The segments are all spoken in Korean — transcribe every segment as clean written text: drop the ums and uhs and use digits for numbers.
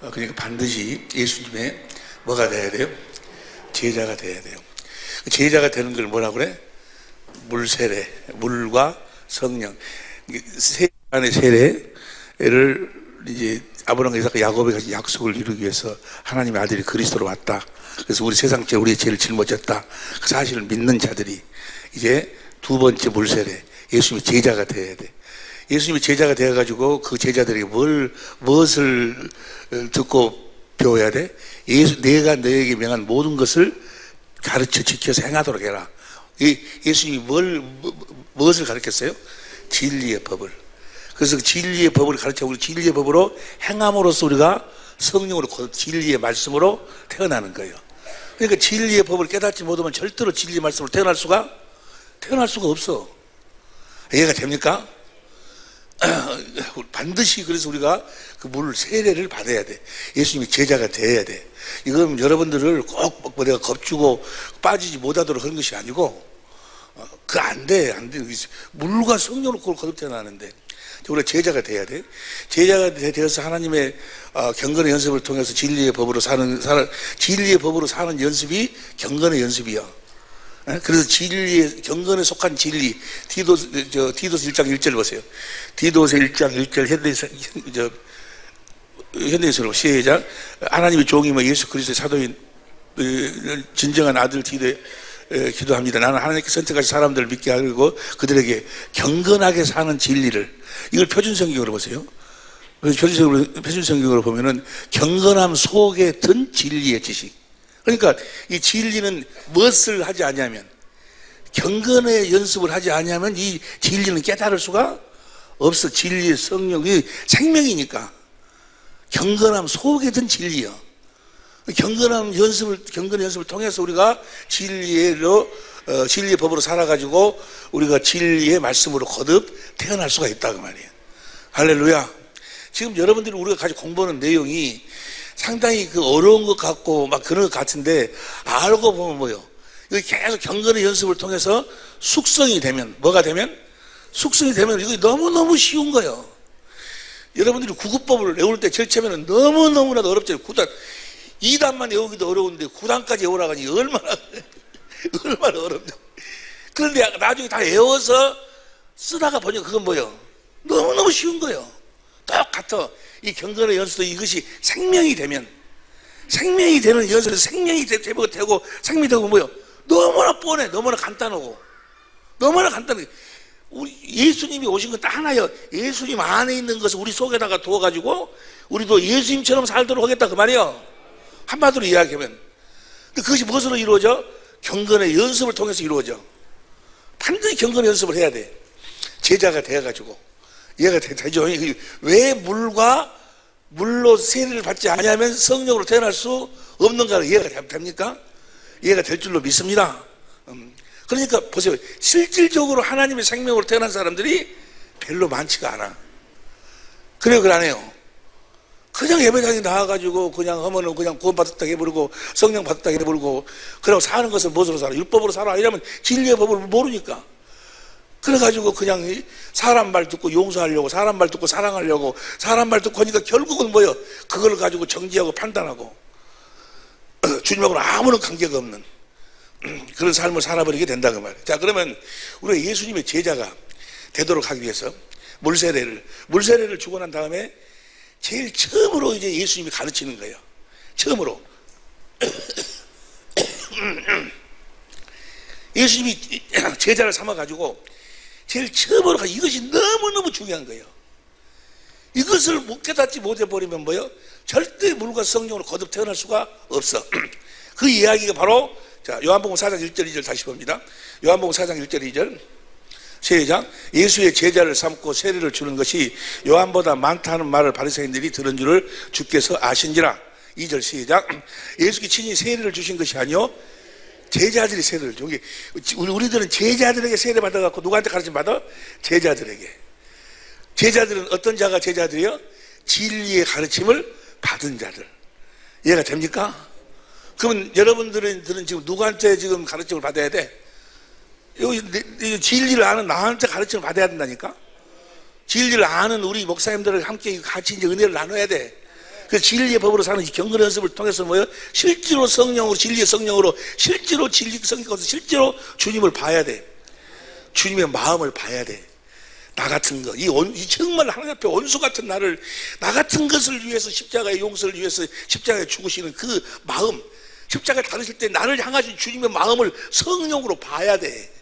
그러니까 반드시 예수님의 뭐가 돼야 돼요? 제자가 돼야 돼요. 제자가 되는 걸 뭐라 그래? 물세례, 물과 성령. 세 안의 세례를 이제 아브라함과 이삭과 야곱에 가진 약속을 이루기 위해서 하나님의 아들이 그리스도로 왔다. 그래서 우리 세상 죄, 우리의 죄를 짊어졌다. 그 사실을 믿는 자들이 이제 두 번째 물세례, 예수님의 제자가 돼야 돼. 예수님의 제자가 되어가지고 그 제자들에게 무엇을 듣고 배워야 돼? 내가 너에게 명한 모든 것을 가르쳐 지켜서 행하도록 해라. 예수님이 무엇을 가르쳤어요? 진리의 법을. 그래서 그 진리의 법을 가르쳐 우리 진리의 법으로 행함으로써 우리가 성령으로 진리의 말씀으로 태어나는 거예요. 그러니까 진리의 법을 깨닫지 못하면 절대로 진리의 말씀으로 태어날 수가 없어. 이해가 됩니까? 반드시 그래서 우리가 그 물 세례를 받아야 돼. 예수님이 제자가 돼야 돼. 이건 여러분들을 꼭 내가 겁주고 빠지지 못하도록 하는 것이 아니고 안 돼. 물과 성령으로 그걸 거듭 태어나는데 우리가 제자가 돼야 돼. 제자가 되어서 하나님의 경건의 연습을 통해서 진리의 법으로 사는 연습이 경건의 연습이야. 그래서 경건에 속한 진리, 디도스 1장 1절 보세요. 디도스 1장 1절 현대에서로 시작. 하나님의 종이며 예수 그리스도의 사도인 진정한 아들 디도에 기도합니다. 나는 하나님께 선택하신 사람들을 믿게 하고 그들에게 경건하게 사는 진리를, 이걸 표준성경으로 보세요. 표준성경으로 보면은 경건함 속에 든 진리의 지식. 그러니까 이 진리는 무엇을 하지 아니하면, 경건의 연습을 하지 아니하면 이 진리는 깨달을 수가 없어. 진리의 성령이 생명이니까 경건함 속에 든 진리요. 경건의 연습을 통해서 우리가 진리의 법으로 살아가지고 우리가 진리의 말씀으로 거듭 태어날 수가 있다 그 말이에요. 할렐루야. 지금 여러분들이 우리가 같이 공부하는 내용이 상당히 그 어려운 것 같고 막 그런 것 같은데, 알고 보면 뭐요? 이거 계속 경건의 연습을 통해서 숙성이 되면, 뭐가 되면? 숙성이 되면 이거 너무너무 쉬운 거예요. 여러분들이 구급법을 외울 때 제일 처음에는 너무너무나도 어렵잖아요. 2단만 외우기도 어려운데 9단까지 외우라고 하니 얼마나 어렵냐. 그런데 나중에 다 외워서 쓰다가 보니까 그건 뭐예요? 너무너무 쉬운 거예요. 똑같아. 이 경건의 연습도 이것이 생명이 되면, 생명이 되는 연습에서 생명이 되고 생명이 되고 뭐예요? 너무나 뻔해. 너무나 간단하고 우리 예수님이 오신 건 딱 하나예요. 예수님 안에 있는 것을 우리 속에다가 두어가지고 우리도 예수님처럼 살도록 하겠다 그 말이에요. 한마디로 이야기하면. 근데 그것이 무엇으로 이루어져? 경건의 연습을 통해서 이루어져. 반드시 경건의 연습을 해야 돼. 제자가 되어가지고. 이해가 되죠? 왜 물로 세례를 받지 않으면 성령으로 태어날 수 없는가? 이해가 됩니까? 이해가 될 줄로 믿습니다. 그러니까 보세요. 실질적으로 하나님의 생명으로 태어난 사람들이 별로 많지가 않아. 그래요, 그걸 안 해요. 그냥 예배당에 나와가지고 그냥 하면은 그냥 구원 받았다 해버리고 성령 받았다 해버리고, 그러고 사는 것은 무엇으로 살아? 율법으로 살아? 이러면 진리의 법을 모르니까. 그래가지고 그냥 사람 말 듣고 용서하려고, 사람 말 듣고 사랑하려고, 사람 말 듣고 하니까 결국은 뭐예요? 그걸 가지고 정지하고 판단하고 주님하고는 아무런 관계가 없는 그런 삶을 살아버리게 된다 그 말이에요. 자, 그러면 우리가 예수님의 제자가 되도록 하기 위해서 물세례를 주고 난 다음에 제일 처음으로 이제 예수님이 가르치는 거예요. 처음으로 예수님이 제자를 삼아가지고 제일 처음으로 이것이 너무너무 중요한 거예요. 이것을 못 깨닫지 못해버리면 뭐예요? 절대 물과 성령으로 거듭 태어날 수가 없어. 그 이야기가 바로, 자, 요한복음 4장 1절 2절 다시 봅니다. 요한복음 4장 1절 2절 시작. 예수의 제자를 삼고 세례를 주는 것이 요한보다 많다는 말을 바리새인들이 들은 줄을 주께서 아신지라. 2절 시작. 예수께 친히 세례를 주신 것이 아니요 제자들이 세례를 줘. 우리들은 제자들에게 세례 받아갖고 누구한테 가르침 받아? 제자들에게. 제자들은 어떤 자가 제자들이요? 진리의 가르침을 받은 자들. 이해가 됩니까? 그러면 여러분들은 지금 누구한테 지금 가르침을 받아야 돼? 여기 진리를 아는 나한테 가르침을 받아야 된다니까? 진리를 아는 우리 목사님들을 함께 같이 이제 은혜를 나눠야 돼. 그 진리의 법으로 사는 이 경건 연습을 통해서 뭐예요? 실제로 성령으로, 진리의 성령으로, 실제로 진리 성령으로, 실제로 주님을 봐야 돼. 주님의 마음을 봐야 돼. 나 같은 거, 이 정말 하나님 앞에 원수 같은 나를, 나 같은 것을 위해서 십자가의 용서를 위해서 십자가에 죽으시는 그 마음, 십자가에 달으실 때 나를 향하신 주님의 마음을 성령으로 봐야 돼.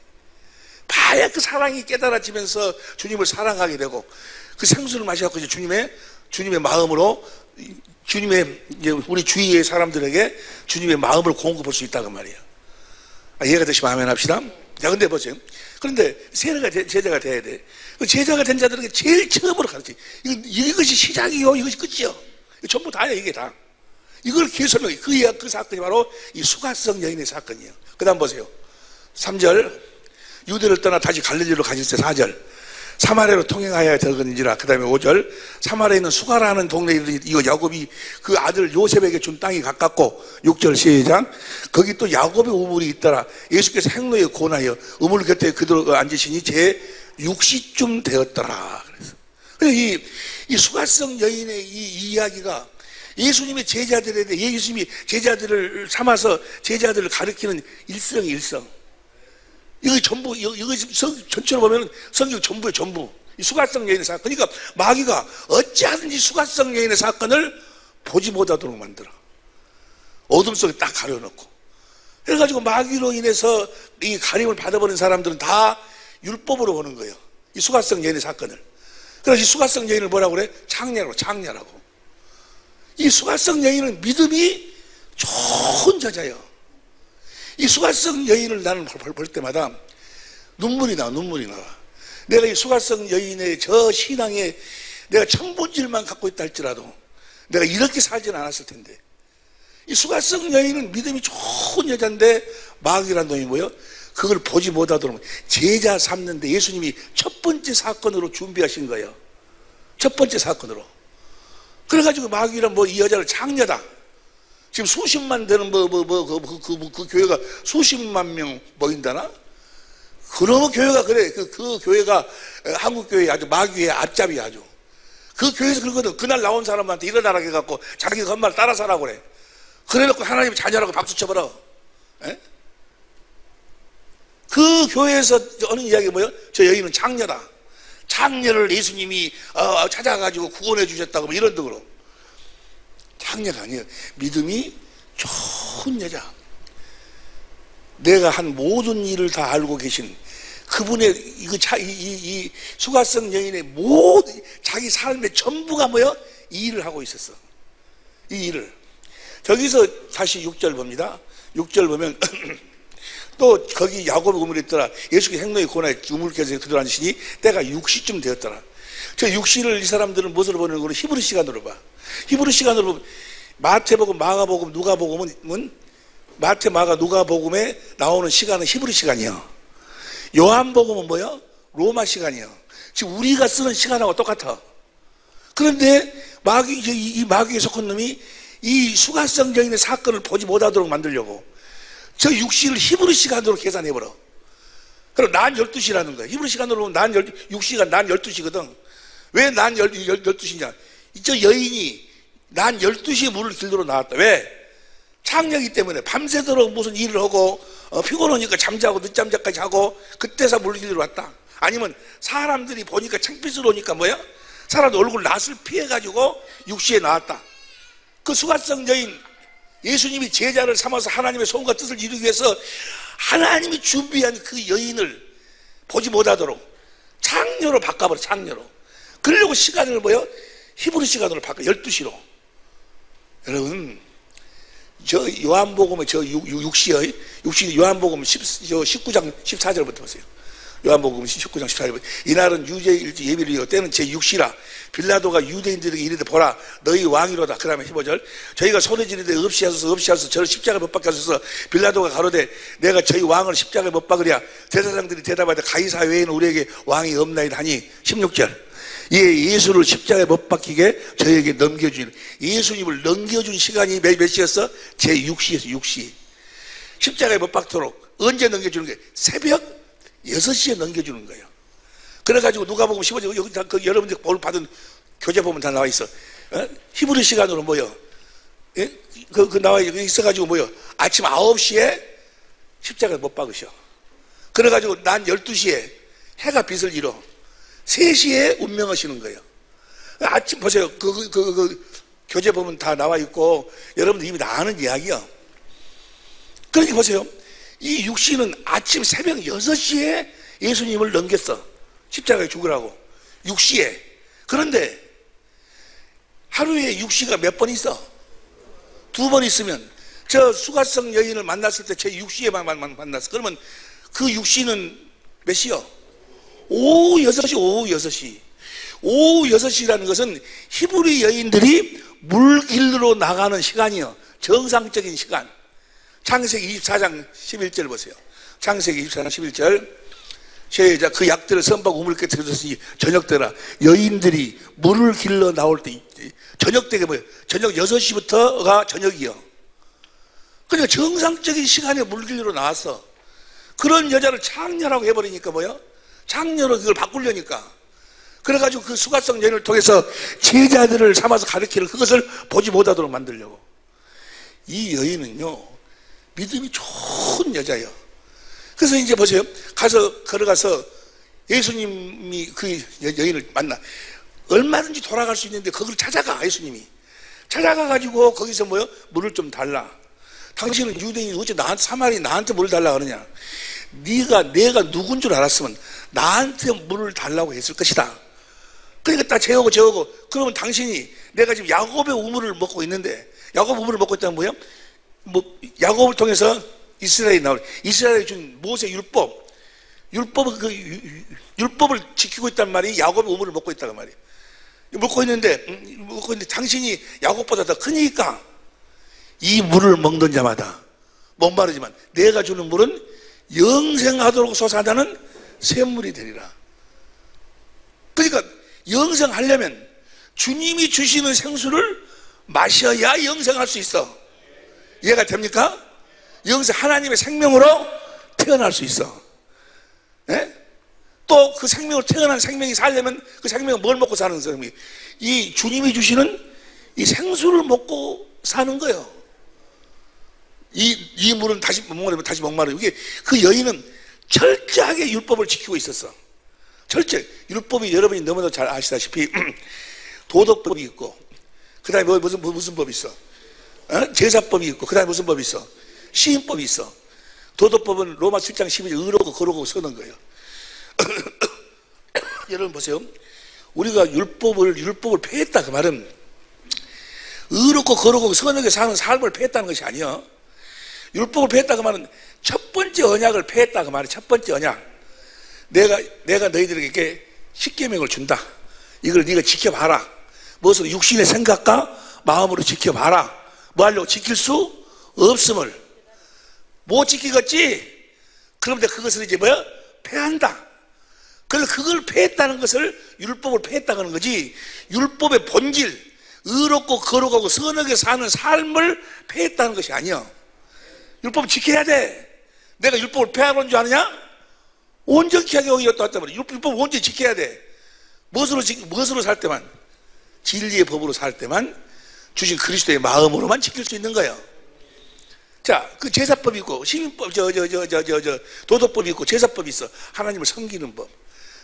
봐야 그 사랑이 깨달아지면서 주님을 사랑하게 되고, 그 생수를 마셔갖고 이제 주님의 마음으로, 우리 주위의 사람들에게 주님의 마음을 공급할 수 있다고 말이에요. 이해가 되시면 아멘 합시다. 자, 근데 보세요. 그런데 제자가 돼야 돼. 제자가 된 자들에게 제일 처음으로 가르치. 이것이 시작이요. 이것이 끝이요. 전부 다야, 이게 다. 이걸 계속 설명해. 그 사건이 바로 이 수가성 여인의 사건이에요. 그 다음 보세요. 3절. 유대를 떠나 다시 갈릴리로 가실 때 4절. 사마리아로 통행하여야 되거니라. 그 다음에 5절. 사마리아에 있는 수가라는 동네에 이거 야곱이 그 아들 요셉에게 준 땅이 가깝고, 6절 시작. 거기 또 야곱의 우물이 있더라. 예수께서 행로에 권하여 우물 곁에 그대로 앉으시니 제 6시쯤 되었더라. 그래서 이 수가성 여인의 이 이야기가 예수님의 제자들에 대해, 예수님이 제자들을 삼아서 제자들을 가르치는 일성. 이거 전부, 이거 전체로 보면 성경 전부예요, 전부. 이 수가성 여인의 사건. 그러니까 마귀가 어찌하든지 수가성 여인의 사건을 보지 못하도록 만들어. 어둠 속에 딱 가려놓고. 그래가지고 마귀로 인해서 이 가림을 받아버린 사람들은 다 율법으로 보는 거예요. 이 수가성 여인의 사건을. 그래서 이 수가성 여인을 뭐라고 그래? 창녀라고. 이 수가성 여인은 믿음이 좋은 여자예요. 이 수가성 여인을 나는 볼 때마다 눈물이 나. 내가 이 수가성 여인의 저 신앙에 내가 천분질만 갖고 있다 할지라도 내가 이렇게 살지는 않았을 텐데, 이 수가성 여인은 믿음이 좋은 여자인데 마귀란 놈이 뭐예요? 그걸 보지 못하도록 제자 삼는데 예수님이 첫 번째 사건으로 준비하신 거예요. 첫 번째 사건으로. 그래가지고 마귀란 이 여자를 창녀다. 지금 수십만 되는 그 교회가 수십만 명 모인다나? 그런 교회가 그래. 그 교회가 한국 교회 아주 마귀의 앞잡이 아주. 그 교회에서 그러거든. 그날 나온 사람한테 일어나라 해갖고 자기 건말 따라 사라고 그래. 그래놓고 하나님 자녀라고 박수 쳐버려. 에? 그 교회에서 하는 이야기가 뭐예요? 저 여인은 창녀다. 창녀를 예수님이 찾아가지고 구원해 주셨다고 이런 등으로. 창녀가 아니에요. 믿음이 좋은 여자. 내가 한 모든 일을 다 알고 계신 그분의 이 수가성 여인의 모든 자기 삶의 전부가 뭐예요? 이 일을 하고 있었어. 이 일을. 저기서 다시 6절 봅니다. 6절 보면 또 거기 야곱의 우물이 있더라. 예수께서 행로에 권하여 우물께서 그대로 앉으시니 때가 6시쯤 되었더라. 저 6시를 이 사람들은 무엇으로 보는 거로? 히브리 시간으로 봐. 히브리 시간으로 보면 마태복음, 마가복음, 누가복음은 마태, 마가, 누가복음에 나오는 시간은 히브리 시간이요. 요한복음은 뭐요? 로마 시간이요. 지금 우리가 쓰는 시간하고 똑같아. 그런데 이 마귀에 속한 놈이 이 수가성 여인의 사건을 보지 못하도록 만들려고 저 6시를 히브리 시간으로 계산해버려. 그럼 난 12시라는 거야. 히브리 시간으로 보면 난 6시가 난 12시거든. 왜 난 12시냐? 저 여인이 난 12시에 물을 길도록 나왔다. 왜? 창녀이기 때문에 밤새도록 무슨 일을 하고 피곤하니까 잠자고 늦잠자까지 하고 그때서 물을 길도록 왔다. 아니면 사람들이 보니까 창피스러우니까 뭐야? 사람들 얼굴 낯을 피해가지고 6시에 나왔다. 그 수가성 여인 예수님이 제자를 삼아서 하나님의 소원과 뜻을 이루기 위해서 하나님이 준비한 그 여인을 보지 못하도록 창녀로 바꿔버려. 창녀로. 그러려고 시간을 뭐요? 히브리 시간으로 바꿔. 12시로. 여러분 저 요한복음의 저 6시 요한복음 19장 14절부터 보세요. 요한복음 19장 14절부터 이날은 유대일주 예비를 이어 때는 제 6시라 빌라도가 유대인들에게 이르되 보라 너희 왕이로다. 그 다음에 15절 저희가 소리지르되 없이하소서 저를 십자가에 못 박게 하소서. 빌라도가 가로되 내가 저희 왕을 십자가에 못 박으랴. 대제사장들이 대답하되 가이사 외에는 우리에게 왕이 없나이다 하니 16절 예수를 십자가에 못 박히게 저에게 넘겨주니 예수님을 넘겨준 시간이 몇 시였어? 제 6시였어. 6시. 십자가에 못 박도록 언제 넘겨주는 거예요? 새벽 6시에 넘겨주는 거예요. 그래가지고 누가복음 15절 여기 다 여러분들 오늘 받은 교재 보면 다 나와 있어. 히브리 시간으로 뭐요? 예? 나와 있어가지고 뭐요? 아침 9시에 십자가에 못 박으셔. 그래가지고 난 12시에 해가 빛을 잃어. 3시에 운명하시는 거예요. 아침 보세요. 교재 보면 다 나와 있고 여러분들 이미 다 아는 이야기야. 그러니까 보세요. 이 육신은 아침 새벽 6시에 예수님을 넘겼어. 십자가에 죽으라고. 6시에. 그런데 하루에 6시가 몇 번 있어? 2번 있으면 저 수가성 여인을 만났을 때 제 6시에만 만났어. 그러면 그 6시는 몇 시요? 오후 6시, 오후 6시. 오후 6시라는 것은 히브리 여인들이 물길로 나가는 시간이요. 정상적인 시간. 창세기 24장 11절 보세요. 창세기 24장 11절. 시작. 그 약들을 선박 우물께 들었으니 저녁때라 여인들이 물을 길러 나올 때 저녁 때가 뭐예요? 저녁 6시부터가 저녁이요. 그러니까 정상적인 시간에 물 길러 나왔어. 그런 여자를 창녀라고 해버리니까 뭐예요? 창녀로 그걸 바꾸려니까. 그래가지고 그 수가성 여인을 통해서 제자들을 삼아서 가르치는 그것을 보지 못하도록 만들려고. 이 여인은요, 믿음이 좋은 여자예요. 그래서 이제 보세요. 걸어가서 예수님이 그 여인을 만나. 얼마든지 돌아갈 수 있는데 거기를 찾아가, 예수님이. 찾아가가지고 거기서 뭐요? 물을 좀 달라. 당신은 유대인이 어째 사마리 나한테 물을 달라 그러냐? 내가 누군 줄 알았으면 나한테 물을 달라고 했을 것이다. 그러니까 딱 재우고 그러면 당신이 내가 지금 야곱의 우물을 먹고 있는데 야곱 우물을 먹고 있다는 뭐예요? 야곱을 통해서 이스라엘이 이스라엘이 준 모세 율법을 지키고 있단 말이 야곱의 우물을 먹고 있다는 말이에요. 먹고 있는데 당신이 야곱보다 더 크니까 이 물을 먹는 자마다 목마르지만 내가 주는 물은 영생하도록 솟아나는 샘물이 되리라. 그러니까 영생하려면 주님이 주시는 생수를 마셔야 영생할 수 있어. 이해가 됩니까? 영생, 하나님의 생명으로 태어날 수 있어. 네? 또 그 생명으로 태어난 생명이 살려면 그 생명은 뭘 먹고 사는 사람이? 이 주님이 주시는 이 생수를 먹고 사는 거예요. 이 물은 다시 목마르면 다시 목마르. 이게 그 여인은 철저하게 율법을 지키고 있었어. 철저히. 율법이 여러분이 너무나 잘 아시다시피 도덕법이 있고, 그 다음에 무슨 법이 있어? 제사법이 있고, 그 다음에 무슨 법이 있어? 시인법이 있어. 도덕법은 로마 7장 12절 의롭고 거룩하고 서는 거예요. 여러분 보세요. 우리가 율법을 폐했다 그 말은 의롭고 거룩하고 선하게 사는 삶을 폐했다는 것이 아니야. 율법을 폐했다 그 말은 첫 번째 언약을 폐했다 그 말이야. 첫 번째 언약. 내가 너희들에게 십계명을 준다. 이걸 네가 지켜봐라. 무엇으로? 육신의 생각과 마음으로 지켜봐라. 뭐 하려고? 지킬 수 없음을. 못 지키겠지? 그럼 내가 그것을 이제 뭐야? 폐한다. 그래서 그걸 폐했다는 것을 율법을 폐했다는 거지, 율법의 본질, 의롭고 거룩하고 선하게 사는 삶을 폐했다는 것이 아니야. 율법을 지켜야 돼. 내가 율법을 폐하는 줄 아느냐? 온전히 하게 여기 왔단 말이야. 율법을 온전히 지켜야 돼. 무엇으로 살 때만? 진리의 법으로 살 때만 주신 그리스도의 마음으로만 지킬 수 있는 거예요. 자, 그 제사법이 있고, 시민법, 도덕법이 있고, 제사법이 있어. 하나님을 섬기는 법.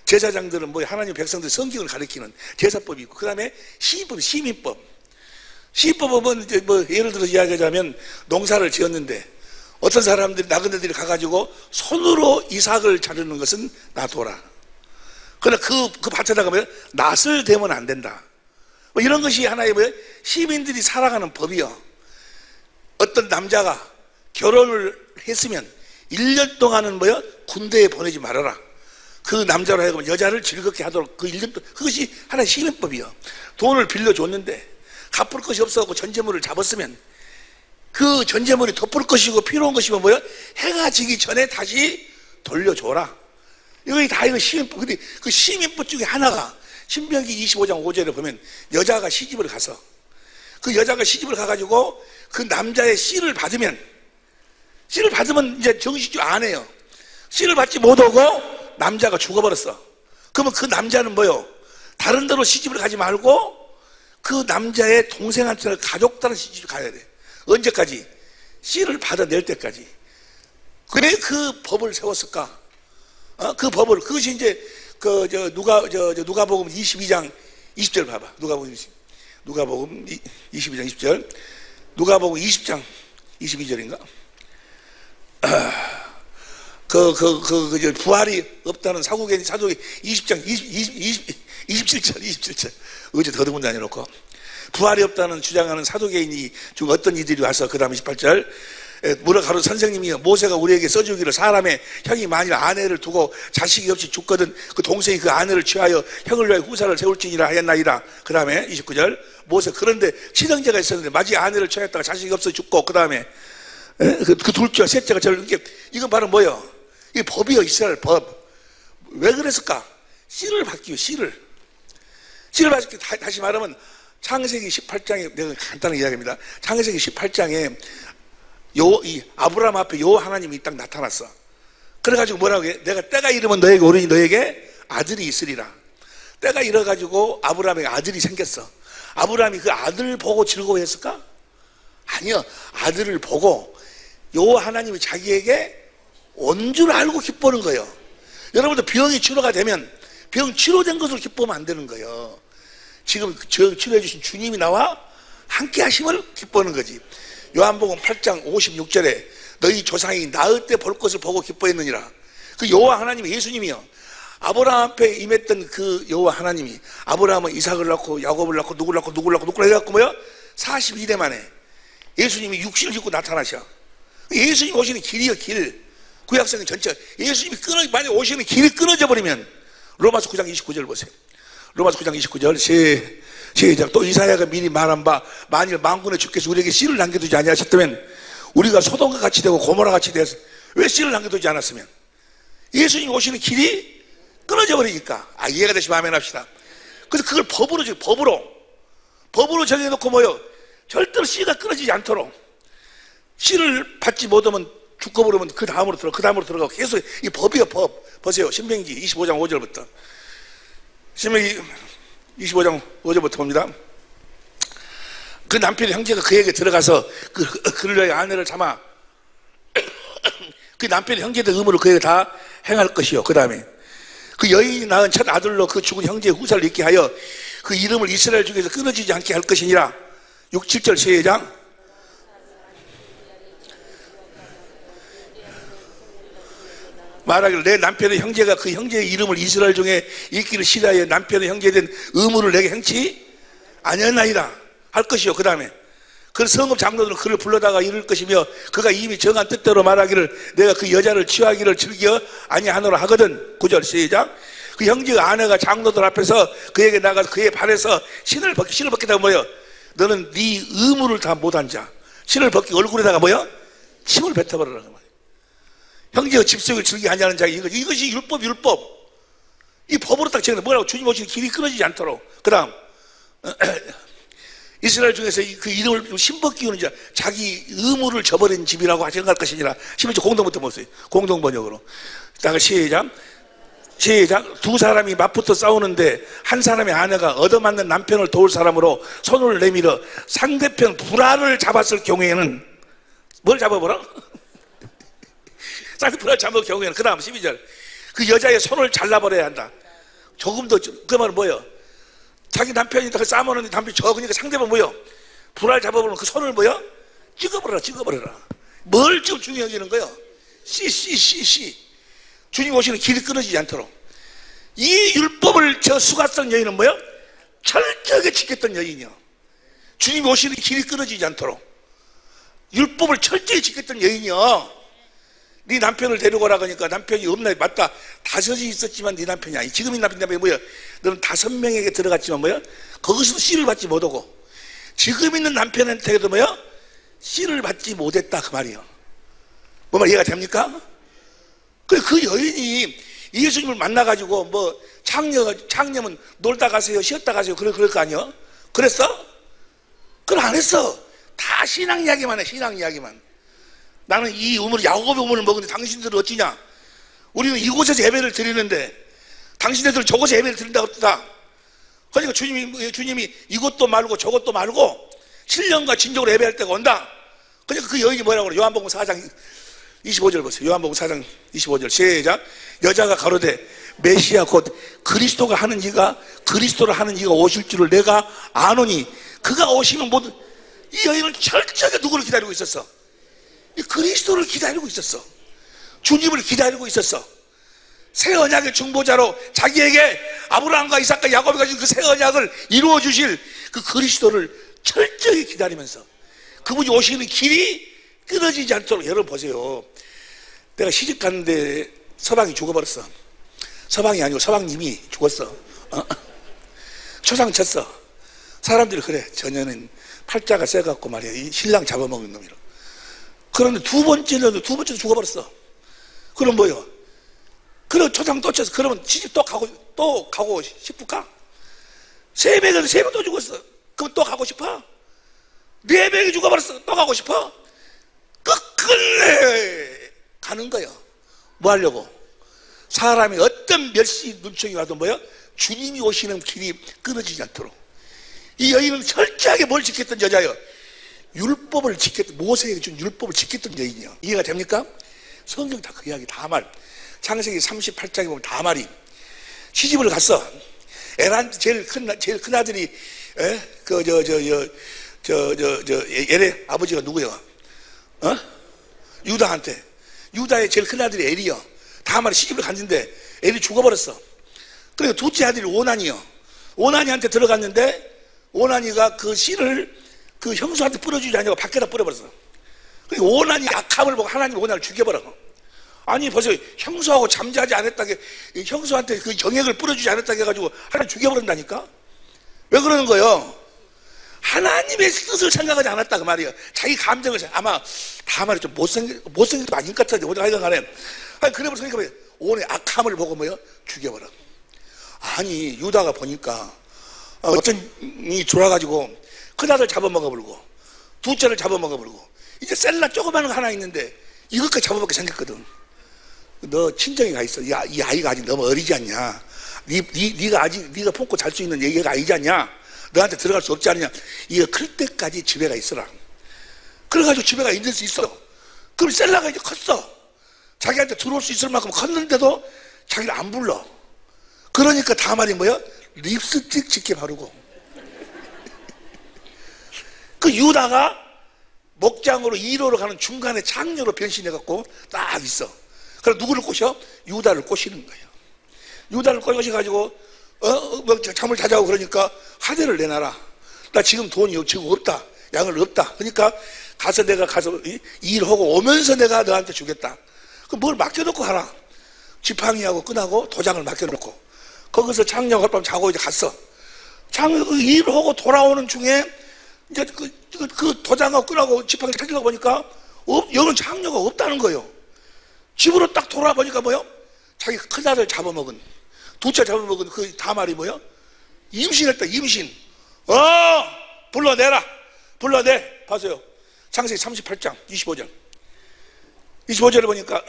제사장들은 뭐 하나님 백성들 성경을 가리키는 제사법이 있고, 그 다음에 시민법, 시민법. 시민법은 이제 뭐 예를 들어서 이야기하자면 농사를 지었는데 어떤 사람들이 나그네들이 가가지고 손으로 이삭을 자르는 것은 놔둬라. 그러나 그 밭에다가 뭐 낫을 대면 안 된다. 뭐 이런 것이 하나의 뭐 시민들이 살아가는 법이요. 어떤 남자가 결혼을 했으면 1년 동안은 뭐야? 군대에 보내지 말아라. 그 남자로 하여금 여자를 즐겁게 하도록 그 1년 동안, 그것이 하나의 시민법이요. 돈을 빌려줬는데 갚을 것이 없어갖고 전제물을 잡았으면 그 전제물이 덮을 것이고 필요한 것이면 뭐야? 해가 지기 전에 다시 돌려줘라. 이거 시민법. 근데 그 시민법 중에 하나가 신명기 25장 5절에 보면 여자가 시집을 가서 그 여자가 시집을 가가지고 그 남자의 씨를 받으면 이제 정식주 안 해요. 씨를 받지 못하고 남자가 죽어버렸어. 그러면 그 남자는 뭐요? 다른 데로 시집을 가지 말고 그 남자의 동생한테는 가족들은 시집이 가야 돼. 언제까지? 씨를 받아낼 때까지. 왜 그 법을 세웠을까? 그 법을, 그것이 이제 누가복음 22장 20절 봐봐. 누가복음 22장 20절. 누가복음 20장 22절인가? 부활이 없다는 사도기 20장 27절. 어제 더듬은 다녀놓고. 부활이 없다는 주장하는 사도계인이 중 어떤 이들이 와서 그 다음 28절. 뭐라 가로 선생님이여, 모세가 우리에게 써주기를 사람의 형이 만일 아내를 두고 자식이 없이 죽거든 그 동생이 그 아내를 취하여 형을 위하여 후사를 세울지니라 하였나이다. 그 다음에 29절. 모세, 그런데 친형제가 있었는데 마치 아내를 취하였다가 자식이 없어 죽고, 그 다음에 그 둘째와 셋째가 이건 바로 뭐예요? 이게 법이요. 이스라엘 법. 왜 그랬을까? 씨를 받기요. 씨를 받기. 다시 말하면 창세기 18장에, 내가 간단하게 이야기합니다. 창세기 18장에 이 아브라함 앞에 여호와 하나님이 딱 나타났어. 그래가지고 뭐라고 해? 내가 때가 이르면 너에게 오르니 너에게 아들이 있으리라. 때가 이래가지고 아브라함에게 아들이 생겼어. 아브라함이 그 아들 보고 즐거워했을까? 아니요. 아들을 보고 여호와 하나님이 자기에게 온 줄 알고 기뻐하는 거예요. 여러분도 병이 치료가 되면 병 치료된 것으로 기뻐하면 안 되는 거예요. 지금 치료해 주신 주님이 나와 함께 하심을 기뻐하는 거지. 요한복음 8장 56절에 너희 조상이 나을 때 볼 것을 보고 기뻐했느니라. 그 여호와 하나님이 예수님이요. 아브라함 앞에 임했던 그 여호와 하나님이 아브라함은 이삭을 낳고 야곱을 낳고 누구를 해갖고 뭐요? 42대 만에 예수님이 육신을 입고 나타나셔. 예수님 오시는 길이요, 길. 구약성경 전체 예수님이 만약 오시는 길이 끊어져 버리면 로마서 9장 29절 보세요. 로마서 9장 29절 시작. 또 이사야가 미리 말한 바 만일 만군의 주께서 우리에게 씨를 남겨두지 아니하셨다면 우리가 소돔과 같이 되고 고모라 같이 되어서 왜 씨를 남겨두지 않았으면? 예수님 오시는 길이 끊어져 버리니까. 이해가 되시면 아멘 합시다. 그래서 그걸 법으로 정해놓고 뭐요? 절대로 씨가 끊어지지 않도록. 씨를 받지 못하면 죽고 버리면 그 다음으로 들어가고 계속 이 법이요, 법. 보세요. 신명기 25장 5절부터. 신명기 25장 5절부터 봅니다. 그 남편의 형제가 그에게 들어가서 그를 위하여 아내를 삼아 그 남편의 형제들 의무를 그에게 다 행할 것이요. 그 다음에 그 여인이 낳은 첫 아들로 그 죽은 형제의 후사를 있게 하여 그 이름을 이스라엘 중에서 끊어지지 않게 할 것이니라. 6, 7절 시작. 말하기를 내 남편의 형제가 그 형제의 이름을 이스라엘 중에 읽기를 싫어하여 남편의 형제에 대한 의무를 내게 행치 아니었나이다 할 것이요. 그 다음에 그 성읍 장로들은 그를 불러다가 이를 것이며 그가 이미 정한 뜻대로 말하기를 내가 그 여자를 취하기를 즐겨 아니하노라 하거든. 9절 시작. 그 형제의 아내가 장로들 앞에서 그에게 나가서 그의 발에서 신을 벗기다가 뭐요? 너는 네 의무를 다 못한 자. 신을 벗기 얼굴에다가 뭐요? 침을 뱉어버리라는 거야. 형제가 집속을 즐기게 하냐는 자, 이것이 율법. 이 법으로 딱 정해. 뭐라고? 주님 오시는 길이 끊어지지 않도록. 그 다음, 이스라엘 중에서 그 이름을 신벗 끼우는 자, 자기 의무를 저버린 집이라고 생각할 것이니라. 11절 공동부터 보세요. 공동번역으로. 딱 시작. 두 사람이 맞붙어 싸우는데 한 사람의 아내가 얻어맞는 남편을 도울 사람으로 손을 내밀어 상대편 불알을 잡았을 경우에는 뭘 잡아보라? 쌍불알 잡을 경우에는 그 다음 12절 그 여자의 손을 잘라버려야 한다. 조금 더. 그 말은 뭐예요? 자기 남편이 그 싸우는 남편이 적으니까 상대방 뭐예요? 불알 잡아버리면 그 손을 뭐예요? 찍어버려라. 뭘 지금 중요하게 여기는 거예요? 씨. 주님 오시는 길이 끊어지지 않도록. 이 율법을 저 수가성 여인은 뭐예요? 철저하게 지켰던 여인이요. 주님 오시는 길이 끊어지지 않도록 율법을 철저히 지켰던 여인이요. 네 남편을 데리고 오라 그러니까 남편이 없나? 맞다. 5이 있었지만 네 남편이 아니. 지금 이 남편이 뭐야? 너는 5명에게 들어갔지만 뭐야? 거기서도 씨를 받지 못하고 지금 있는 남편한테도 뭐야? 씨를 받지 못했다 그 말이요. 뭐 말 이해가 됩니까? 그 여인이 예수님을 만나가지고 뭐 창녀면 놀다 가세요, 쉬었다 가세요 그럴 거 아니요? 그랬어? 그걸 안 했어. 다 신앙 이야기만 해. 신앙 이야기만. 나는 이 우물, 야곱의 우물을 먹는데 당신들은 어찌냐? 우리는 이곳에서 예배를 드리는데 당신네들은 저곳에 예배를 드린다고 했다. 그러니까 주님이 이것도 말고 저것도 말고 신령과 진정으로 예배할 때가 온다. 그러니까 그 여인이 뭐라고 그래? 요한복음 4장 25절 보세요. 요한복음 4장 25절 시작. 여자가 가로되 메시아 곧 그리스도를 하는 이가 오실 줄을 내가 아노니 그가 오시면 모두. 이 여인은 철저하게 누구를 기다리고 있었어? 이 그리스도를 기다리고 있었어. 주님을 기다리고 있었어. 새 언약의 중보자로 자기에게 아브라함과 이삭과 야곱이 준 그 새 언약을 이루어 주실 그 그리스도를 철저히 기다리면서 그분이 오시는 길이 끊어지지 않도록. 여러분 보세요. 내가 시집 갔는데 서방이 죽어버렸어. 서방이 아니고 서방님이 죽었어. 초상 쳤어. 사람들이 그래, 저녀는 팔자가 세갖고 말이야 이 신랑 잡아먹는 놈이라. 그런데 두 번째도 죽어버렸어. 그럼 뭐요? 그럼 초상 또 쳤어. 그러면 시집 또 가고 싶을까? 세 명 또 죽었어. 그럼 또 가고 싶어? 네 명이 죽어버렸어. 또 가고 싶어? 끝끝내 가는 거예요. 뭐 하려고? 사람이 어떤 멸시 눈총이 와도 뭐야? 주님이 오시는 길이 끊어지지 않도록. 이 여인은 철저하게 뭘 지켰던 여자예요? 율법을 지켰던, 모세에게 준 율법을 지켰던 여인이요. 이해가 됩니까? 성경 다 그 이야기 다 말. 창세기 38장에 보면 다 말이. 시집을 갔어. 에란 제일 큰 아들이 엘의 아버지가 누구야? 유다한테. 유다의 제일 큰 아들이 엘이요. 다말이 시집을 갔는데 엘이 죽어버렸어. 그러니까 둘째 아들이 오난이요. 오난이한테 들어갔는데 오난이가 그 씨를 그 형수한테 뿌려주지 않냐고 밖에다 뿌려버렸어. 그러니까 오난이 악함을 보고 하나님 오난을 죽여버려. 아니 벌써 형수하고 잠자지 않았다게 형수한테 그 정액을 뿌려주지 않았다게 해가지고 하나님 죽여버린다니까. 왜 그러는 거예요? 하나님의 뜻을 생각하지 않았다 그 말이에요. 자기 감정을 아마 다말이 좀 못생기도 아닌 것 같은데 하여간 간에 그래버려. 그러니까 오늘 악함을 보고 뭐요? 죽여버려. 아니 유다가 보니까 어쩐이 졸아가지고 큰아들 잡아먹어버리고 둘째를 잡아먹어버리고 이제 셀라 조그마한 거 하나 있는데 이것까지 잡아먹게 생겼거든. 너 친정에 가 있어. 야, 이 아이가 아직 너무 어리지 않냐? 네가 품고 잘 수 있는 얘기가 아니지 않냐? 너한테 들어갈 수 없지 않냐? 이거 클 때까지 집에 가 있어라. 그래가지고 집에 가 있을 수 있어. 그럼 셀라가 이제 컸어. 자기한테 들어올 수 있을 만큼 컸는데도 자기를 안 불러. 그러니까 다말이 뭐야? 립스틱 짙게 바르고. 그 유다가 목장으로 1호로 가는 중간에 창녀로 변신해갖고 딱 있어. 그래서 누구를 꼬셔? 유다를 꼬시는 거예요. 유다를 꼬셔가지고 잠을 자자고 그러니까 하대를 내놔라. 나 지금 돈이 지금 없다. 양을 없다. 그러니까 내가 가서 일하고 오면서 내가 너한테 주겠다. 그럼 뭘 맡겨놓고 가라. 지팡이하고 끈하고 도장을 맡겨놓고 거기서 창녀가 밤 자고 이제 갔어. 일하고 돌아오는 중에 이제 그 도장하고 끈하고 지팡이 찾으려고 보니까 여기는 창녀가 없다는 거예요. 집으로 딱 돌아보니까 뭐요? 자기 큰아들 잡아먹은 둘째 잡아먹은 그 다말이 뭐요? 임신했다. 임신. 불러내. 봐세요. 창세기 38장 25절 25절을 보니까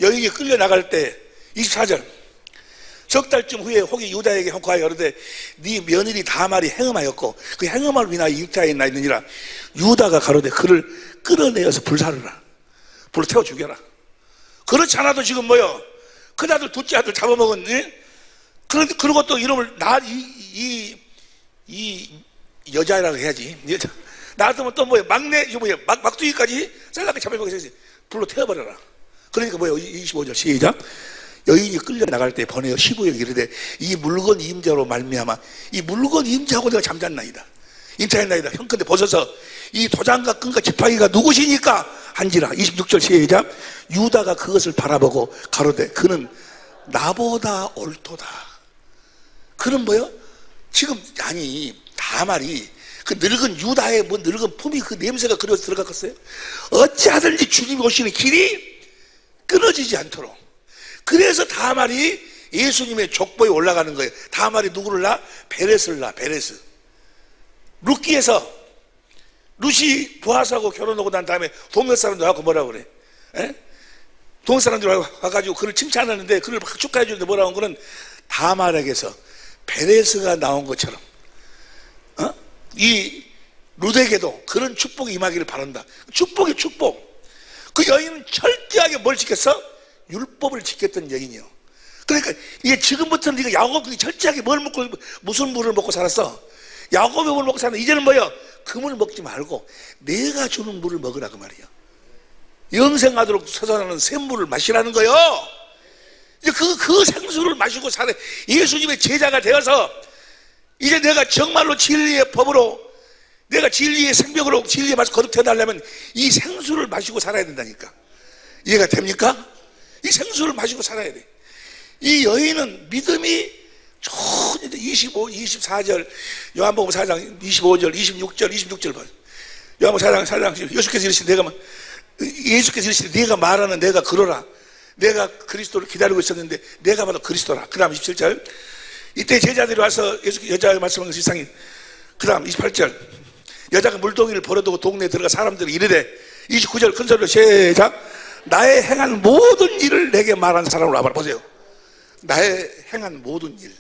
여인이 끌려나갈 때 24절 석 달쯤 후에 혹이 유다에게 hon과하여 이르되 네 며느리 다말이 행음하였고 그 행음을 위하여 잉태하였나이느니라. 유다가 가로되 그를 끌어내어서 불사르라. 불로 태워 죽여라. 그렇지 않아도 지금 뭐요? 큰아들 둘째 아들 잡아먹은 그리고 또 이름을 이 여자라고 해야지. 여자. 나왔으면 또 뭐예요? 막내, 막둥이까지 셀락하게 잡아먹어서 불로 태워버려라. 그러니까 뭐예요? 25절 시작. 여인이 끌려나갈 때 번에요 15일 이르되 이 물건 임자로 말미암아 이 물건 임자하고 내가 잠잤나이다. 잉태했나이다. 형컨대 보소서 이 도장과 끈과 지팡이가 누구시니까 한지라. 26절 시작. 유다가 그것을 바라보고 가로되 그는 나보다 옳도다. 그는 뭐요? 지금 아니 다말이 그 늙은 유다의 뭐 늙은 품이 그 냄새가 그려서 들어갔겠어요? 어찌하든지 주님이 오시는 길이 끊어지지 않도록. 그래서 다말이 예수님의 족보에 올라가는 거예요. 다말이 누구를 낳아? 베레스를 낳아. 베레스. 룻기에서 룻이 보아스하고 결혼하고 난 다음에 동네 사람들 하고 뭐라고 그래? 동네 사람들 와가지고 그를 칭찬하는데 그를 막 축하해 주는데 뭐라고 하는 거는 다말에게서 베레스가 나온 것처럼 이 룻에게도 그런 축복이 임하기를 바란다. 축복이 축복. 그 여인은 철저하게 뭘 지켰어? 율법을 지켰던 여인이요. 그러니까 이게 지금부터는 네가 야곱이 철저하게 뭘 먹고 무슨 물을 먹고 살았어? 야곱의 물을 먹고 살았는데 이제는 뭐야? 그 물 먹지 말고 내가 주는 물을 먹으라 그 말이야. 영생하도록 솟아나는 샘물을 마시라는 거요. 이제 그 생수를 마시고 살아. 예수님의 제자가 되어서 이제 내가 정말로 진리의 법으로, 내가 진리의 생명으로 진리의 맛을 거듭해달라면 이 생수를 마시고 살아야 된다니까. 이해가 됩니까? 이 생수를 마시고 살아야 돼. 이 여인은 믿음이 25, 24절, 요한복음 4장 25절, 26절 봐. 요한복음 4장 예수께서 이르시되 네가 말하는 내가 그러라. 내가 그리스도를 기다리고 있었는데 내가 바로 그리스도라. 그 다음 27절, 이때 제자들이 와서 여자가 말씀한 것이 이상해. 그 다음 28절, 여자가 물동이를 버려두고 동네에 들어가 사람들이 이르되, 29절 큰 소리로 시작, 나의 행한 모든 일을 내게 말한 사람으로 와봐라. 보세요. 나의 행한 모든 일.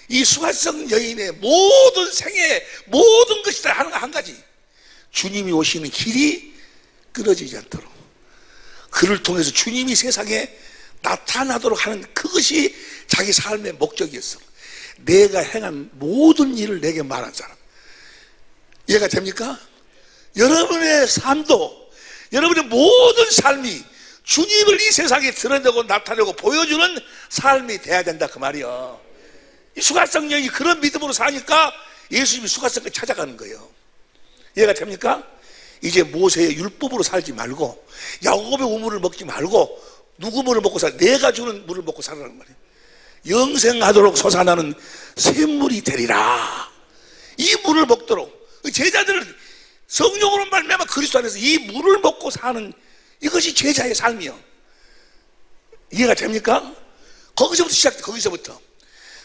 이 수가성 여인의 모든 생애 모든 것이 다 하는 거 한 가지, 주님이 오시는 길이 끊어지지 않도록, 그를 통해서 주님이 세상에 나타나도록 하는 그것이 자기 삶의 목적이었어. 내가 행한 모든 일을 내게 말한 사람. 이해가 됩니까? 여러분의 삶도, 여러분의 모든 삶이 주님을 이 세상에 드러내고 나타내고 보여주는 삶이 돼야 된다 그 말이야. 이 수가성 여인이 그런 믿음으로 사니까 예수님이 수가성을 찾아가는 거예요. 이해가 됩니까? 이제 모세의 율법으로 살지 말고 야곱의 우물을 먹지 말고 누구 물을 먹고 살아? 내가 주는 물을 먹고 살아라는 말이에요. 영생하도록 솟아나는 샘물이 되리라. 이 물을 먹도록 제자들은 성령으로 말미암아 그리스도 안에서 이 물을 먹고 사는 이것이 제자의 삶이요. 이해가 됩니까? 거기서부터 시작돼. 거기서부터.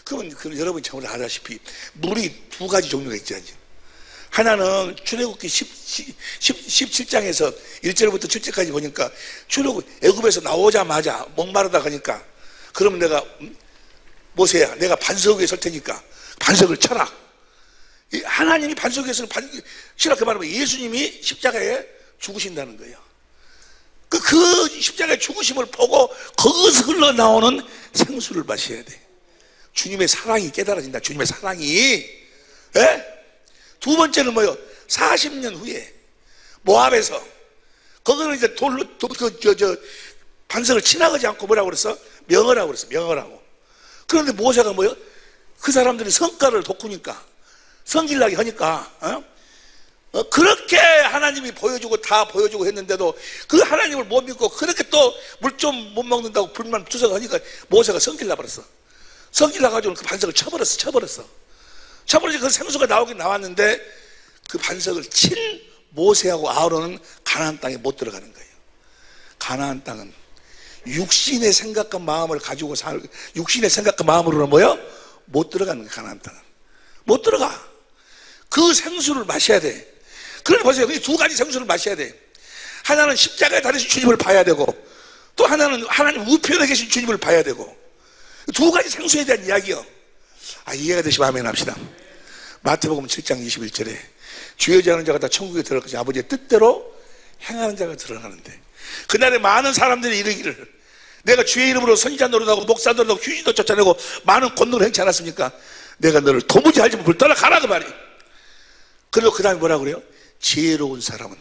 그러면 여러분이 잘 알다시피 물이 두 가지 종류가 있죠. 하나는 출애굽기 17장에서 1절부터 7절까지 보니까 애굽에서 나오자마자 목마르다 하니까, 그러면 내가 모세야, 내가 반석 위에 설 테니까 반석을 쳐라. 하나님이 반석 위에 치라 그 말은 예수님이 십자가에 죽으신다는 거예요. 그 십자가의 죽으심을 보고 거기서 흘러나오는 생수를 마셔야 돼. 주님의 사랑이 깨달아진다. 주님의 사랑이. 예? 두 번째는 뭐요? 40년 후에 모압에서 거기는 이제 돌로 반석을 치나가지 않고 뭐라고 그랬어? 명하라고 그랬어. 명하라고. 그런데 모세가 뭐요? 그 사람들이 성과를 돋구니까, 성질나게 하니까 그렇게 하나님이 보여주고 다 보여주고 했는데도 그 하나님을 못 믿고 그렇게 또 물 좀 못 먹는다고 불만 투석하니까 모세가 성질나 버렸어. 성질나가지고 그 반석을 쳐버렸어. 그 생수가 나오긴 나왔는데 그 반석을 친 모세하고 아론은 가나안 땅에 못 들어가는 거예요. 가나안 땅은 육신의 생각과 마음을 가지고 육신의 생각과 마음으로는 뭐요? 못 들어가는 거예요. 가나안 땅은 못 들어가. 그 생수를 마셔야 돼. 그런데 보세요. 이 두 가지 생수를 마셔야 돼. 하나는 십자가에 달리신 주님을 봐야 되고, 또 하나는 하나님 우편에 계신 주님을 봐야 되고, 두 가지 생수에 대한 이야기요. 이해가 되시면 아멘 합시다. 마태복음 7장 21절에 주의 자는 자가 다 천국에 들어갈 것이 아버지의 뜻대로 행하는 자가 들어가는데, 그날에 많은 사람들이 이르기를 내가 주의 이름으로 선지자 노릇하고 목사 노릇하고 휴지도 쫓아내고 많은 권능을 행치 않았습니까? 내가 너를 도무지 알지 못하고 떠나가라 그 말이. 그리고 그 다음에 뭐라 그래요? 지혜로운 사람은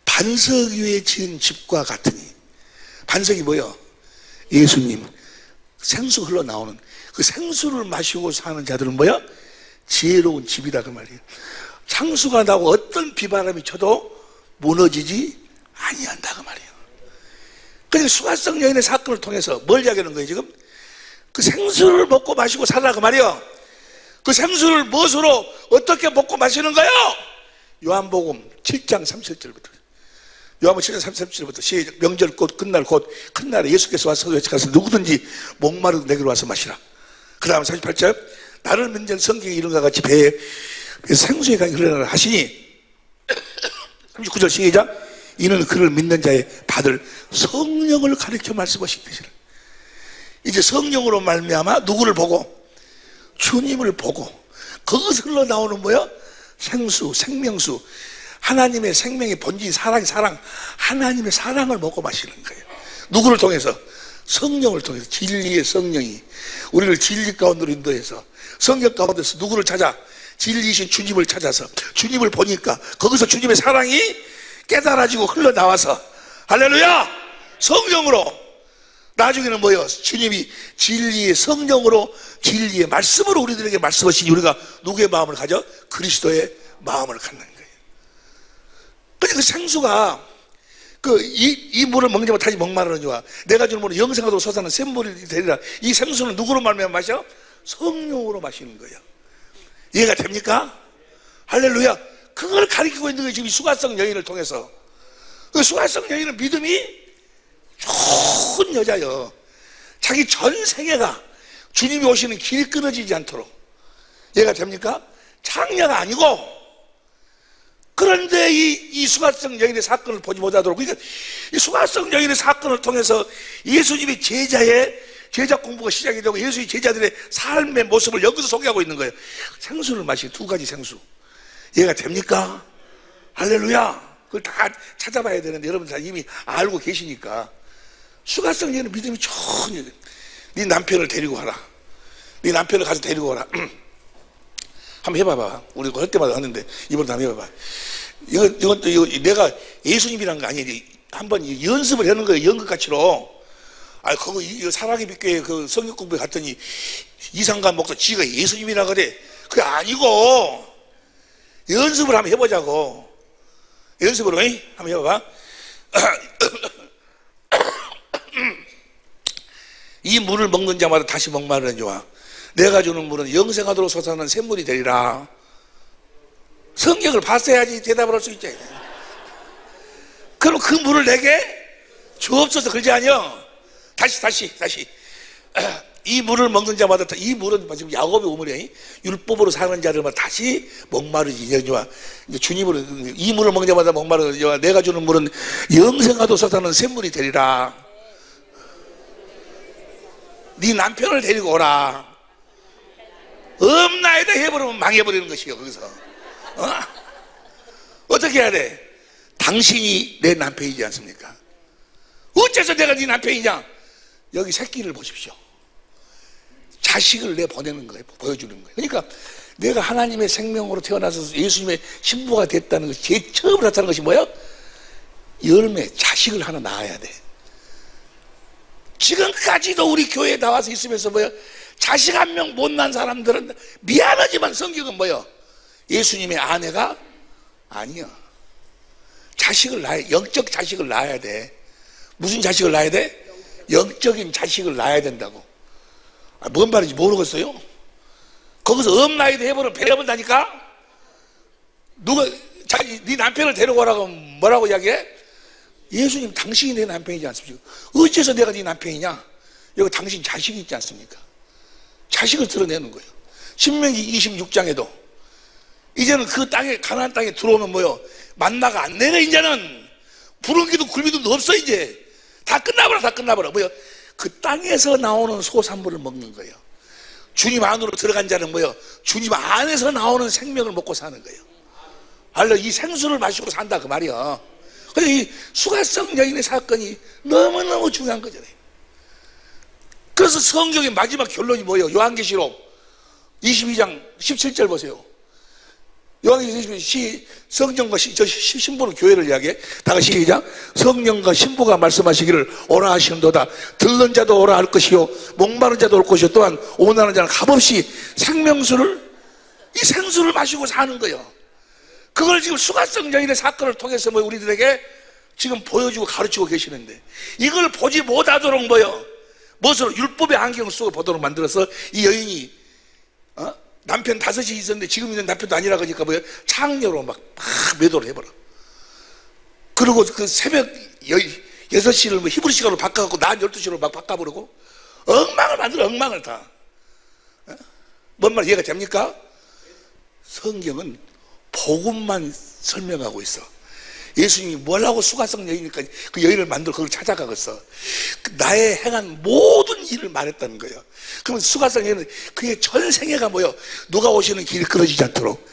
반석 위에 지은 집과 같으니. 반석이 뭐예요? 예수님, 생수 흘러나오는 그 생수를 마시고 사는 자들은 뭐야? 지혜로운 집이다 그 말이에요. 창수가 나고 어떤 비바람이 쳐도 무너지지 아니한다 그 말이에요. 그러니까 수가성 여인의 사건을 통해서 뭘 이야기하는 거예요 지금? 그 생수를 먹고 마시고 살라 그 말이에요. 그 생수를 무엇으로 어떻게 먹고 마시는 거예요? 요한복음 7장 37절부터. 요한복음 7장 37절부터 명절 곧 끝날 곧 큰 날에 예수께서 와서 가서 누구든지 목마르도 내게로 와서 마시라. 그 다음 38절, 나를 믿는 성경에 이런 것 같이 배에 생수의 강이 흘러나가라 하시니 39절 시작, 이는 그를 믿는 자의 받을 성령을 가리켜 말씀하신 것이라. 이제 성령으로 말미암아 누구를 보고? 주님을 보고. 거기서 흘러나오는 뭐야? 생수, 생명수. 하나님의 생명의 본질, 사랑. 하나님의 사랑을 먹고 마시는 거예요. 누구를 통해서? 성령을 통해서. 진리의 성령이 우리를 진리 가운데로 인도해서 성령 가운데서 누구를 찾아? 진리이신 주님을 찾아서 주님을 보니까 거기서 주님의 사랑이 깨달아지고 흘러나와서 할렐루야! 성령으로 나중에는 뭐예요? 주님이 진리의 성령으로 진리의 말씀으로 우리들에게 말씀하시니 우리가 누구의 마음을 가져? 그리스도의 마음을 갖는 거예요. 그러니까 그 생수가 이 물을 먹냐면 다시 목마르느니와 내가 주는 물은 영생하도록 솟아나는 샘물이 되리라. 이 생수는 누구로 말미암아 마셔? 성령으로 마시는 거예요. 이해가 됩니까? 할렐루야. 그걸 가리키고 있는 거예요. 지금 이 수가성 여인을 통해서. 그 수가성 여인은 믿음이 좋은 여자요. 자기 전 생애가 주님이 오시는 길이 끊어지지 않도록. 이해가 됩니까? 창녀가 아니고. 그런데 이 수가성 여인의 사건을 보지 못하도록, 그러니까 이 수가성 여인의 사건을 통해서 예수님의 제자 공부가 시작이 되고 예수의 제자들의 삶의 모습을 여기서 소개하고 있는 거예요. 생수를 마시고 두 가지 생수. 이해가 됩니까? 할렐루야. 그걸 다 찾아봐야 되는데 여러분 다 이미 알고 계시니까. 수가성 여인은 믿음이 좋은 여인. 네 남편을 데리고 가라. 네 남편을 가서 데리고 가라. 한번 해봐봐. 우리 할 때마다 하는데 이번에 한번 해봐봐. 이거 내가 예수님이란 거 아니에요. 한번 연습을 하는 거예요. 연극같이로. 그거 사랑의 빛교회 그 성경 공부에 갔더니 이상관 목사 지가 예수님이라 그래. 그게 아니고 연습을 한번 해보자고. 연습으로 한번 해봐봐. 이 물을 먹는 자마다 다시 목마르느니와 내가 주는 물은 영생하도록 솟아나는 샘물이 되리라. 성경을 봤어야지 대답을 할 수 있지. 그럼 그 물을 내게 주옵소서. 그러지 않여? 다시. 이 물을 먹는 자마다, 이 물은 지금 야곱의 우물이야. 율법으로 사는 자들마다 다시 목마르지니와 주님으로 이 물을 먹는 자마다 목마르지니와 내가 주는 물은 영생하도록 솟아나는 샘물이 되리라. 네 남편을 데리고 오라. 없나이다 해버리면 망해버리는 것이요. 거기서 어떻게 해야 돼? 당신이 내 남편이지 않습니까? 어째서 내가 네 남편이냐? 여기 새끼를 보십시오. 자식을 내 보내는 거예요. 보여주는 거예요. 그러니까 내가 하나님의 생명으로 태어나서 예수님의 신부가 됐다는 것이 제일 처음 나타나는 것이 뭐예요? 열매, 자식을 하나 낳아야 돼. 지금까지도 우리 교회에 나와서 있으면서 뭐예요? 자식 한 명 못 낳은 사람들은 미안하지만 성경은 뭐예요? 예수님의 아내가 아니야. 자식을 낳아야, 영적 자식을 낳아야 돼. 무슨 자식을 낳아야 돼? 영적인 자식을 낳아야 된다고. 뭔 말인지 모르겠어요? 거기서 엄나이도 해보면 배워본다니까? 네 남편을 데려오라고 뭐라고 이야기해? 예수님 당신이 내 남편이지 않습니까? 어째서 내가 네 남편이냐? 여기 당신 자식이 있지 않습니까? 자식을 드러내는 거예요. 신명기 26장에도 이제는 그 땅에 가나안 땅에 들어오면 뭐요? 만나가 안 내려. 이제는 부릉기도 굴비도 없어. 이제 다 끝나버려. 뭐요? 그 땅에서 나오는 소산물을 먹는 거예요. 주님 안으로 들어간 자는 뭐요? 주님 안에서 나오는 생명을 먹고 사는 거예요. 알려, 이 생수를 마시고 산다 그 말이야. 그래서 이 수가성 여인의 사건이 너무너무 중요한 거잖아요. 그래서 성경의 마지막 결론이 뭐예요? 요한계시록 22장 17절 보세요. 요한계시록 성령과 신부는 교회를 이야기해. 다 같이 시작. 성령과 신부가 말씀하시기를 오라 하시는도다. 들는 자도 오라 할 것이요 목마른 자도 올 것이요 또한 오나는 자는 값없이 생명수를, 이 생수를 마시고 사는 거예요. 그걸 지금 수가성 여인의 사건을 통해서 뭐 우리들에게 지금 보여주고 가르치고 계시는데, 이걸 보지 못하도록 뭐요? 무엇으로? 율법의 안경을 쓰고 보도록 만들어서 이 여인이 남편 5이 있었는데 지금 있는 남편도 아니라 그러니까 뭐예요? 창녀로 막 매도를 해버려. 그리고 그 새벽 6시를 뭐 히브리 시간으로 바꿔갖고 낮 12시로 막 바꿔버리고 엉망을 만들어. 엉망을 다. 뭔 말 이해가 됩니까? 성경은 복음만 설명하고 있어. 예수님이 뭐라고 수가성 여인이니까 그 여인을 만들어 그걸 찾아가겠어. 나의 행한 모든 일을 말했다는 거예요. 그러면 수가성에는 그의 전생애가 뭐예요? 누가 오시는 길이 끊어지지 않도록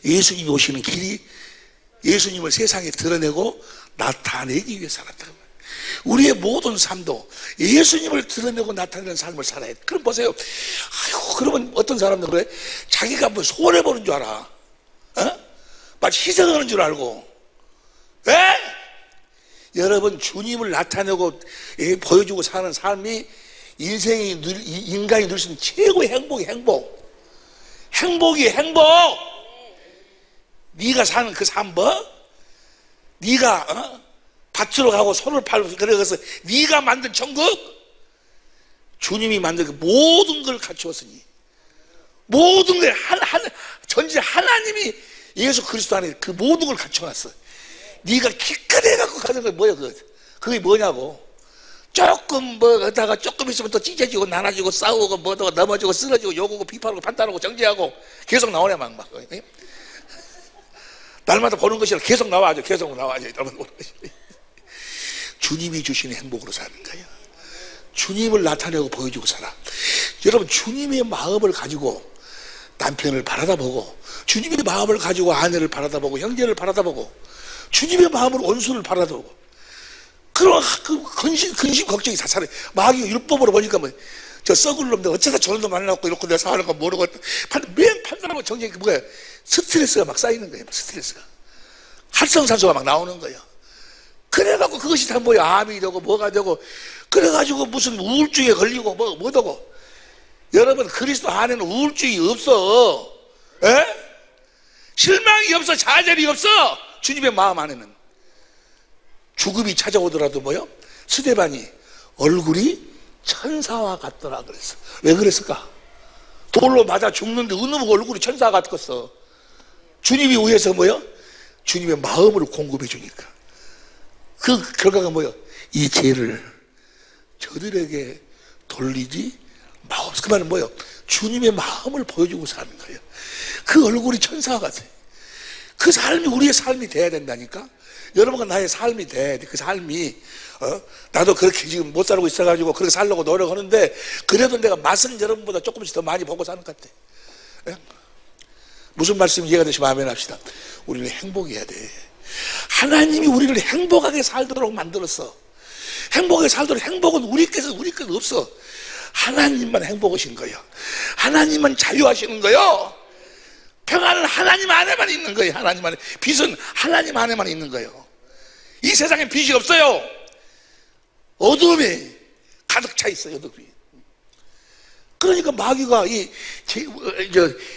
예수님이 오시는 길이, 예수님을 세상에 드러내고 나타내기 위해 살았다. 우리의 모든 삶도 예수님을 드러내고 나타내는 삶을 살아야 돼. 그럼 보세요. 아이고, 그러면 어떤 사람들은 그래? 자기가 뭐 손해보는 줄 알아. 마치 희생하는 줄 알고. 왜? 여러분, 주님을 나타내고 보여주고 사는 삶이 인간이 누릴 수 있는 최고의 행복이 행복. 행복이 행복. 네가 사는 그 삶 뭐? 네가 밭으로 가고 손을 팔고 그래서 네가 만든 천국, 주님이 만든 그 모든 걸 갖추었으니, 모든 걸 전체 하나님이 예수 그리스도 안에 그 모든 걸 갖춰놨어. 네가 기껏 해갖고 가는 게 뭐야? 그게 뭐냐고. 조금 뭐 하다가 조금 있으면 또 찢어지고 나눠지고 싸우고 뭐도 넘어지고 쓰러지고 욕하고 비판하고 판단하고 정죄하고 계속 나오네 막. 날마다 보는 것이 아니라 계속 나와야죠. 계속 나와야죠. 주님이 주시는 행복으로 사는 거예요. 주님을 나타내고 보여주고 살아. 여러분, 주님의 마음을 가지고 남편을 바라다보고, 주님의 마음을 가지고 아내를 바라다보고, 형제를 바라다보고, 주님의 마음으로 원수를 바라다보고, 그런 그 근심 걱정이 다 사라져. 마귀가 율법으로 보니까 뭐, 저 썩을 놈들 어쩌다 저런 놈 만나고 이렇게 내가 사는 거 모르고, 맨 판단하고 정쟁이 뭐야? 스트레스가 막 쌓이는 거예요. 스트레스가. 활성산소가 막 나오는 거예요. 그래갖고 그것이 다 뭐야? 암이 되고 뭐가 되고, 그래가지고 무슨 우울증에 걸리고 뭐더고. 여러분, 그리스도 안에는 우울증이 없어. 에? 실망이 없어. 좌절이 없어. 주님의 마음 안에는. 죽음이 찾아오더라도 뭐요? 스데반이 얼굴이 천사와 같더라 그랬어. 왜 그랬을까? 돌로 맞아 죽는데 어느 얼굴이 천사와 같겠어. 주님이 위해서 뭐요? 주님의 마음을 공급해 주니까. 그 결과가 뭐요? 이 죄를 저들에게 돌리지 마옵소서. 그 말은 뭐요? 주님의 마음을 보여주고 사는 거예요. 그 얼굴이 천사와 같아요. 그 삶이 우리의 삶이 돼야 된다니까. 여러분과 나의 삶이 돼야 돼. 그 삶이 나도 그렇게 지금 못 살고 있어가지고 그렇게 살려고 노력하는데, 그래도 내가 맛은 여러분보다 조금씩 더 많이 보고 사는 것 같아. 예? 무슨 말씀이 이해가 되시면 아멘 합시다. 우리는 행복해야 돼. 하나님이 우리를 행복하게 살도록 만들었어. 행복하게 살도록. 행복은 우리께서 없어. 하나님만 행복하신 거예요. 하나님만 자유하시는 거예요. 평안은 하나님 안에만 있는 거예요. 하나님 안에. 빛은 하나님 안에만 있는 거예요. 이 세상에 빛이 없어요. 어둠이 가득 차 있어요. 어둠이. 그러니까 마귀가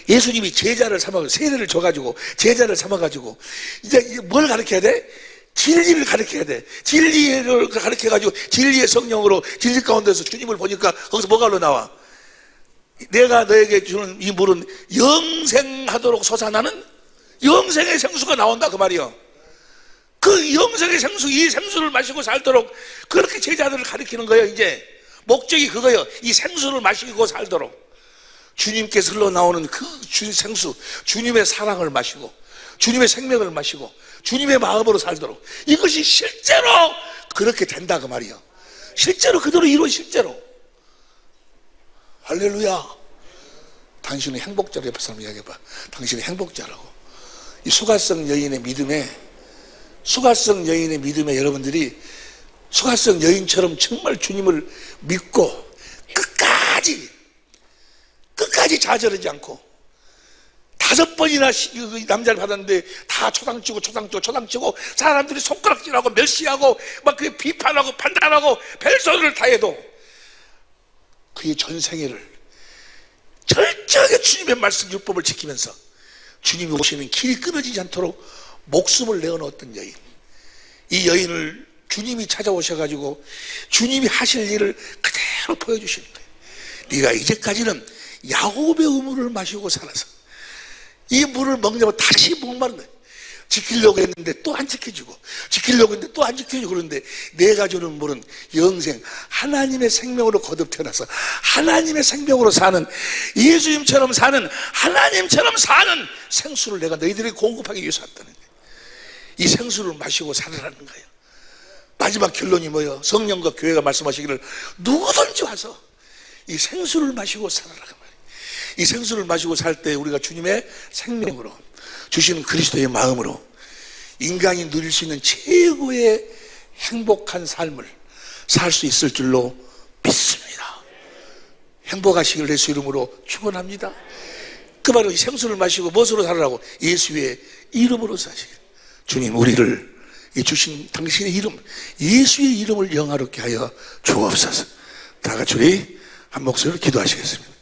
예수님이 제자를 삼아, 세례를 줘가지고 제자를 삼아가지고 이제 뭘 가르쳐야 돼? 진리를 가르쳐야 돼. 진리를 가르쳐가지고 진리의 성령으로 진리 가운데서 주님을 보니까 거기서 뭐가 흘러나와? 내가 너에게 주는 이 물은 영생하도록 솟아나는 영생의 생수가 나온다 그 말이요. 그 영생의 생수, 이 생수를 마시고 살도록 그렇게 제자들을 가르치는 거예요. 이제 목적이 그거예요. 이 생수를 마시고 살도록 주님께서 흘러나오는 그 생수, 주님의 사랑을 마시고 주님의 생명을 마시고 주님의 마음으로 살도록, 이것이 실제로 그렇게 된다 그 말이에요. 실제로 그대로 이루어. 실제로. 할렐루야. 당신은 행복자라고. 옆에 사람 이야기해봐. 당신은 행복자라고. 이 수가성 여인의 믿음에 여러분들이 수가성 여인처럼 정말 주님을 믿고 끝까지 좌절하지 않고 5번이나 남자를 받았는데 다 초당치고 사람들이 손가락질하고 멸시하고 막 그 비판하고 판단하고 별소리를 다 해도 그의 전생애를 철저하게 주님의 말씀 율법을 지키면서 주님이 오시는 길이 끊어지지 않도록 목숨을 내어놓았던 여인. 이 여인을 주님이 찾아오셔가지고 주님이 하실 일을 그대로 보여주시는 거예요. 네가 이제까지는 야곱의 우물을 마시고 살아서 이 물을 먹냐고 다시 목마른 거예요. 지키려고 했는데 또 안 지켜지고, 지키려고 했는데 또 안 지켜지고, 그런데 내가 주는 물은 영생, 하나님의 생명으로 거듭 태어나서 하나님의 생명으로 사는, 예수님처럼 사는, 하나님처럼 사는 생수를 내가 너희들에게 공급하기 위해서 왔다는 거예요. 이 생수를 마시고 살으라는 거예요. 마지막 결론이 뭐예요? 성령과 교회가 말씀하시기를 누구든지 와서 이 생수를 마시고 살아라 그 말이에요. 이 생수를 마시고 살 때 우리가 주님의 생명으로 주시는 그리스도의 마음으로 인간이 누릴 수 있는 최고의 행복한 삶을 살 수 있을 줄로 믿습니다. 행복하시길 예수 이름으로 축원합니다. 그 바로 이 생수를 마시고 무엇으로 살으라고? 예수의 이름으로 사시길. 주님, 우리를 이 주신 당신의 이름, 예수의 이름을 영화롭게 하여 주옵소서. 다 같이 우리 한 목소리로 기도하시겠습니다.